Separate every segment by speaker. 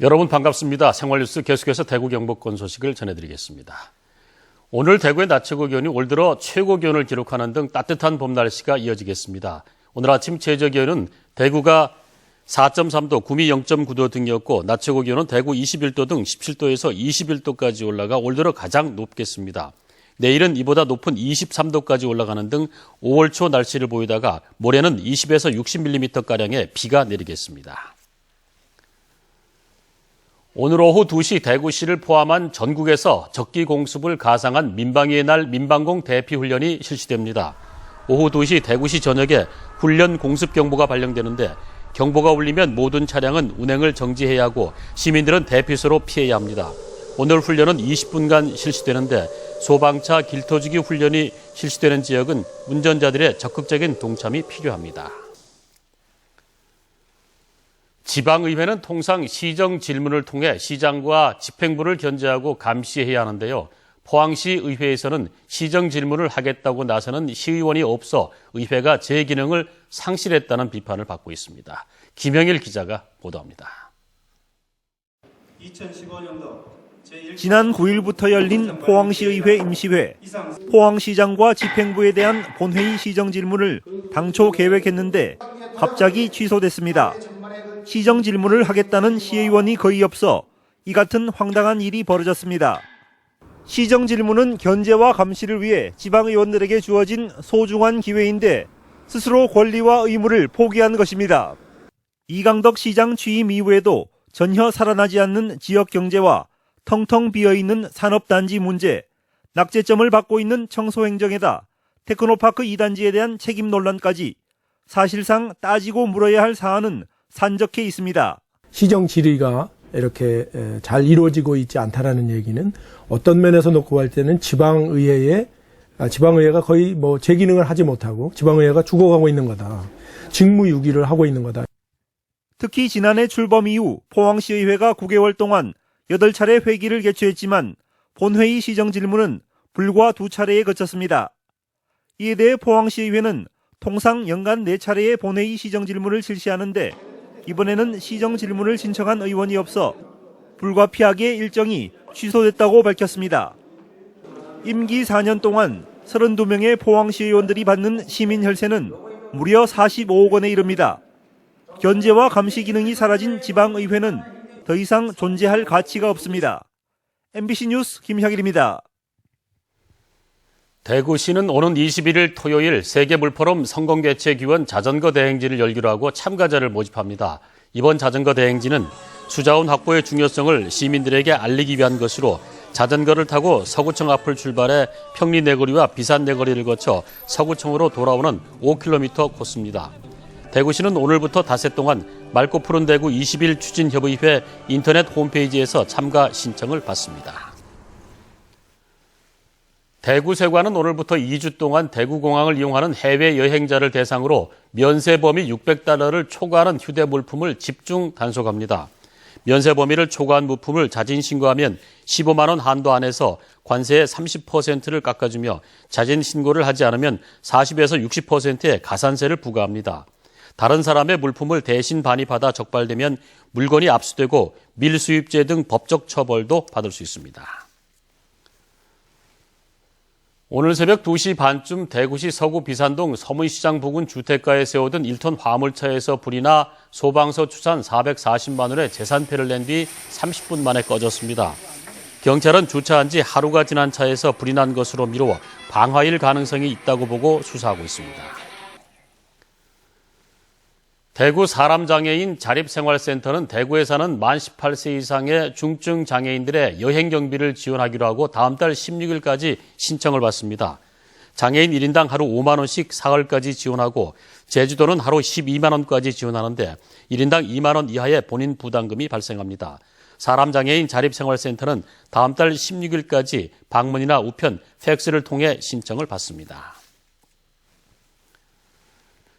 Speaker 1: 여러분 반갑습니다. 생활뉴스 계속해서 대구 경복권 소식을 전해드리겠습니다. 오늘 대구의 낮 최고 기온이 올 들어 최고 기온을 기록하는 등 따뜻한 봄 날씨가 이어지겠습니다. 오늘 아침 최저 기온은 대구가 4.3도, 구미 0.9도 등이었고 낮 최고 기온은 대구 21도 등 17도에서 21도까지 올라가 올 들어 가장 높겠습니다. 내일은 이보다 높은 23도까지 올라가는 등 5월 초 날씨를 보이다가 모레는 20에서 60mm가량의 비가 내리겠습니다. 오늘 오후 2시 대구시를 포함한 전국에서 적기 공습을 가상한 민방위의 날 민방공 대피 훈련이 실시됩니다. 오후 2시 대구시 전역에 훈련 공습 경보가 발령되는데 경보가 울리면 모든 차량은 운행을 정지해야 하고 시민들은 대피소로 피해야 합니다. 오늘 훈련은 20분간 실시되는데 소방차 길터주기 훈련이 실시되는 지역은 운전자들의 적극적인 동참이 필요합니다. 지방의회는 통상 시정 질문을 통해 시장과 집행부를 견제하고 감시해야 하는데요. 포항시 의회에서는 시정 질문을 하겠다고 나서는 시의원이 없어 의회가 제 기능을 상실했다는 비판을 받고 있습니다. 김영일 기자가 보도합니다.
Speaker 2: 지난 9일부터 열린 포항시의회 임시회, 포항시장과 집행부에 대한 본회의 시정 질문을 당초 계획했는데 갑자기 취소됐습니다. 시정 질문을 하겠다는 시의원이 거의 없어 이 같은 황당한 일이 벌어졌습니다. 시정 질문은 견제와 감시를 위해 지방의원들에게 주어진 소중한 기회인데 스스로 권리와 의무를 포기한 것입니다. 이강덕 시장 취임 이후에도 전혀 살아나지 않는 지역 경제와 텅텅 비어있는 산업단지 문제, 낙제점을 받고 있는 청소행정에다 테크노파크 2단지에 대한 책임 논란까지 사실상 따지고 물어야 할 사안은 산적해 있습니다.
Speaker 3: 시정 질의가 이렇게 잘 이루어지고 있지 않다라는 얘기는 어떤 면에서 놓고 볼 때는 지방의회가 거의 제 기능을 하지 못하고 지방의회가 죽어가고 있는 거다. 직무유기를 하고 있는 거다.
Speaker 2: 특히 지난해 출범 이후 포항시의회가 9개월 동안 8차례 회기를 개최했지만 본회의 시정 질문은 불과 2차례에 그쳤습니다. 이에 대해 포항시의회는 통상 연간 4차례의 본회의 시정 질문을 실시하는데 이번에는 시정 질문을 신청한 의원이 없어 불가피하게 일정이 취소됐다고 밝혔습니다. 임기 4년 동안 32명의 포항시 의원들이 받는 시민 혈세는 무려 45억 원에 이릅니다. 견제와 감시 기능이 사라진 지방의회는 더 이상 존재할 가치가 없습니다. MBC 뉴스 김혁일입니다.
Speaker 1: 대구시는 오는 21일 토요일 세계물포럼 성공개최기원 자전거 대행진을 열기로 하고 참가자를 모집합니다. 이번 자전거 대행진은 수자원 확보의 중요성을 시민들에게 알리기 위한 것으로 자전거를 타고 서구청 앞을 출발해 평리내거리와 비산내거리를 거쳐 서구청으로 돌아오는 5km 코스입니다. 대구시는 오늘부터 닷새 동안 맑고 푸른 대구 20일 추진협의회 인터넷 홈페이지에서 참가 신청을 받습니다. 대구세관은 오늘부터 2주 동안 대구공항을 이용하는 해외 여행자를 대상으로 면세 범위 600달러를 초과하는 휴대물품을 집중 단속합니다. 면세 범위를 초과한 물품을 자진 신고하면 15만 원 한도 안에서 관세의 30%를 깎아주며 자진 신고를 하지 않으면 40에서 60%의 가산세를 부과합니다. 다른 사람의 물품을 대신 반입하다 적발되면 물건이 압수되고 밀수입죄 등 법적 처벌도 받을 수 있습니다. 오늘 새벽 2시 반쯤 대구시 서구 비산동 서문시장 부근 주택가에 세우던 1톤 화물차에서 불이 나 소방서 추산 440만 원의 재산패를 낸 뒤 30분 만에 꺼졌습니다. 경찰은 주차한 지 하루가 지난 차에서 불이 난 것으로 미뤄 방화일 가능성이 있다고 보고 수사하고 있습니다. 대구 사람장애인 자립생활센터는 대구에 사는 만 18세 이상의 중증 장애인들의 여행 경비를 지원하기로 하고 다음 달 16일까지 신청을 받습니다. 장애인 1인당 하루 5만 원씩 사흘까지 지원하고 제주도는 하루 12만 원까지 지원하는데 1인당 2만 원 이하의 본인 부담금이 발생합니다. 사람장애인 자립생활센터는 다음 달 16일까지 방문이나 우편, 팩스를 통해 신청을 받습니다.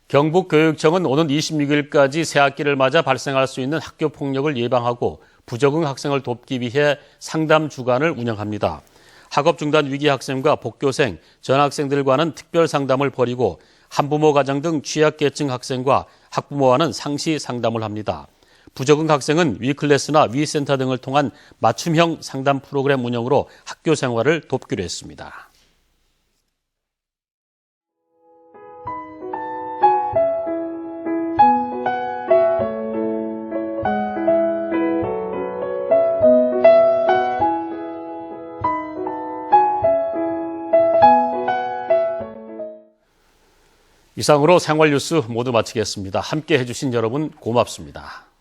Speaker 1: 경북교육청은 오는 26일까지 새학기를 맞아 발생할 수 있는 학교폭력을 예방하고 부적응 학생을 돕기 위해 상담 주간을 운영합니다. 학업 중단 위기 학생과 복교생, 전학생들과는 특별 상담을 벌이고 한부모 가정 등 취약계층 학생과 학부모와는 상시 상담을 합니다. 부적응 학생은 위클래스나 위센터 등을 통한 맞춤형 상담 프로그램 운영으로 학교 생활을 돕기로 했습니다. 이상으로 생활 뉴스 모두 마치겠습니다. 함께 해주신 여러분 고맙습니다.